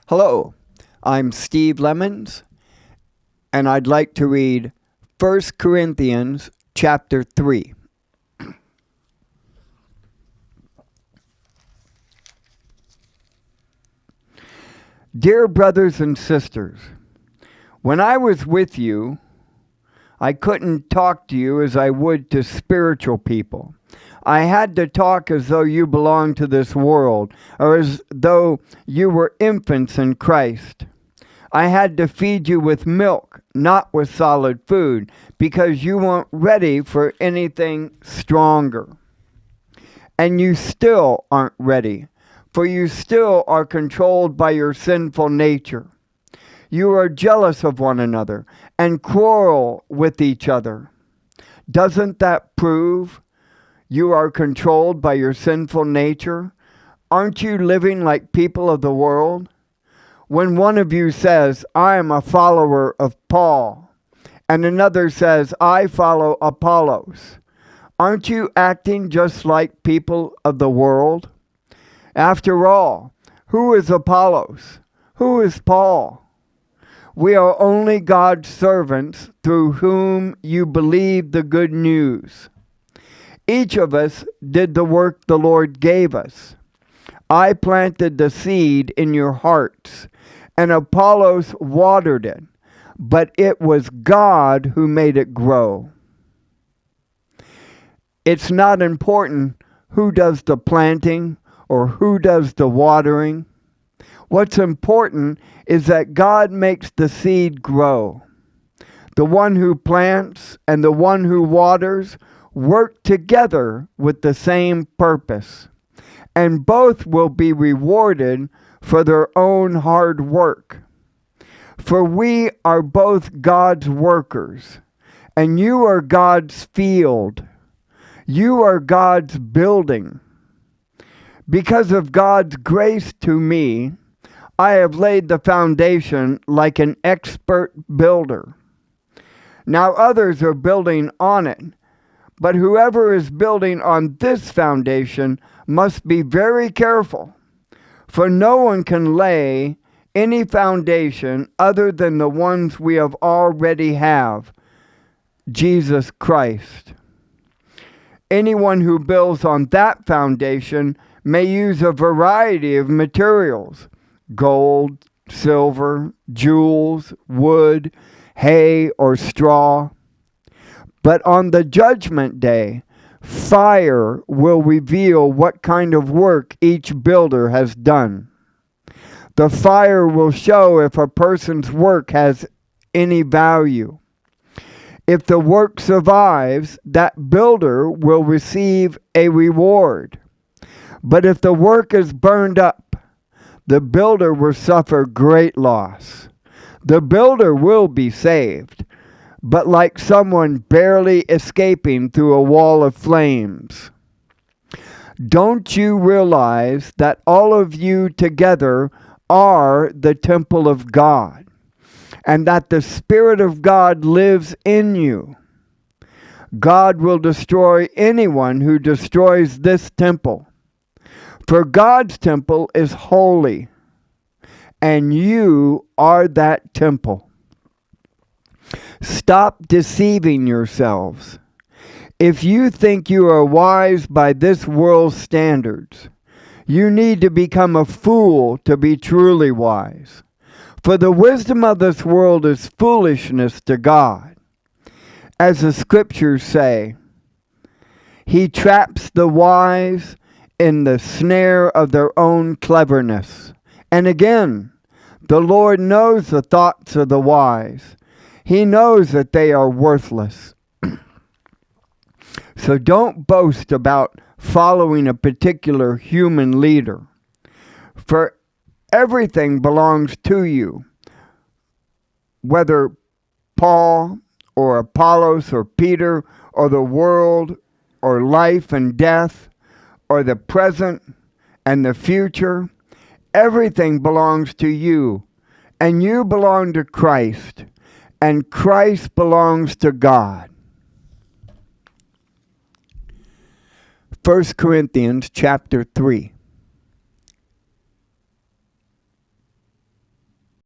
Hello, I'm Steve Lemons, and I'd like to read 1 Corinthians chapter 3. Dear brothers and sisters, when I was with you, I couldn't talk to you as I would to spiritual people. I had to talk as though you belonged to this world, or as though you were infants in Christ. I had to feed you with milk, not with solid food, because you weren't ready for anything stronger. And you still aren't ready, for you still are controlled by your sinful nature. You are jealous of one another and quarrel with each other. Doesn't that prove you are controlled by your sinful nature? Aren't you living like people of the world? When one of you says, I am a follower of Paul, and another says, I follow Apollos, aren't you acting just like people of the world? After all, who is Apollos? Who is Paul? We are only God's servants through whom you believe the good news. Each of us did the work the Lord gave us. I planted the seed in your hearts, and Apollos watered it, but it was God who made it grow. It's not important who does the planting or who does the watering. What's important is that God makes the seed grow. The one who plants and the one who waters work together with the same purpose, and both will be rewarded for their own hard work. For we are both God's workers, and you are God's field. You are God's building. Because of God's grace to me, I have laid the foundation like an expert builder. Now others are building on it, but whoever is building on this foundation must be very careful, for no one can lay any foundation other than the ones we have already have, Jesus Christ. Anyone who builds on that foundation may use a variety of materials: gold, silver, jewels, wood, hay, or straw. But on the judgment day, fire will reveal what kind of work each builder has done. The fire will show if a person's work has any value. If the work survives, that builder will receive a reward. But if the work is burned up, the builder will suffer great loss. The builder will be saved, but like someone barely escaping through a wall of flames. Don't you realize that all of you together are the temple of God, and that the Spirit of God lives in you? God will destroy anyone who destroys this temple. For God's temple is holy, and you are that temple. Stop deceiving yourselves. If you think you are wise by this world's standards, you need to become a fool to be truly wise. For the wisdom of this world is foolishness to God. As the scriptures say, He traps the wise in the snare of their own cleverness. And again, the Lord knows the thoughts of the wise. He knows that they are worthless. So don't boast about following a particular human leader, for everything belongs to you, whether Paul or Apollos or Peter or the world or life and death or the present and the future. Everything belongs to you, and you belong to Christ, and Christ belongs to God. 1 Corinthians chapter 3.